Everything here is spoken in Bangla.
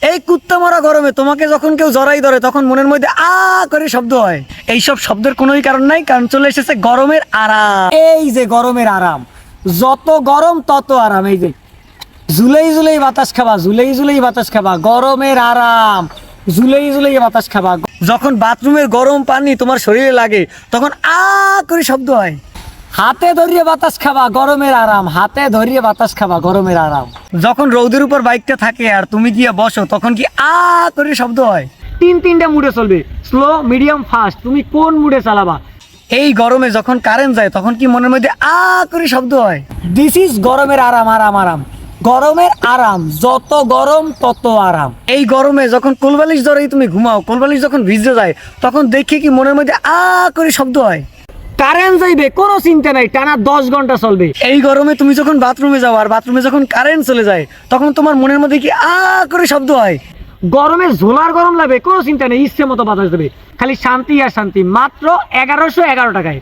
এই কুত্তা মারা গরমে তোমাকে যখন কেউ জড়াই ধরে তখন মনের মধ্যে আ করে শব্দ হয়। এইসব শব্দের কোনোই কারণ নাই, কারণ চলে এসেছে গরমের আরাম। এই যে গরমের আরাম, যত গরম তত আরাম। এই যে জুলাই জুলাই বাতাস খাবা, জুলাই জুলাই বাতাস খাবা, গরমের আরাম, জুলাই জুলাই বাতাস খাবা। যখন বাথরুমের গরম পানি তোমার শরীরে লাগে তখন আ করে শব্দ হয়। হাতে ধরিয়ে বাতাস খাবা, গরমের আরাম, হাতে ধরিয়ে বাতাস খাবা, গরমের আরাম। যখন রৌদের উপর বাইকটা থাকে আর তুমি গিয়ে বসো তখন কি আ করে শব্দ হয়। তিনটা মুডে চলবে, স্লো, মিডিয়াম, ফাস্ট। তুমি কোন মুডে চালাবা। এই গরমে যখন কারেন্ট যায় তখন কি মনের মধ্যে আ করে শব্দ হয়। দিস ইজ গরমের আরাম, আরাম, আরাম, গরমের আরাম। যত গরম তত আরাম। এই গরমে যখন কোলবালিশ ধরেই তুমি ঘুমাও, কোলবালিশ যখন ভিজে যায় তখন দেখে কি মনের মধ্যে আ করে শব্দ হয়। কারেন্ট যাইবে কোনো চিন্তা নাই, টানা 10 ঘন্টা চলবে। এই গরমে তুমি যখন বাথরুমে যাও আর বাথরুমে যখন কারেন্ট চলে যায় তখন তোমার মনের মধ্যে কি আ করে শব্দ হয়। গরমে ঝোলার গরম লাগবে, কোনো চিন্তা নেই, ইচ্ছে মতো বাতাস দেবে। খালি শান্তি আর শান্তি। মাত্র 1111 টাকায়।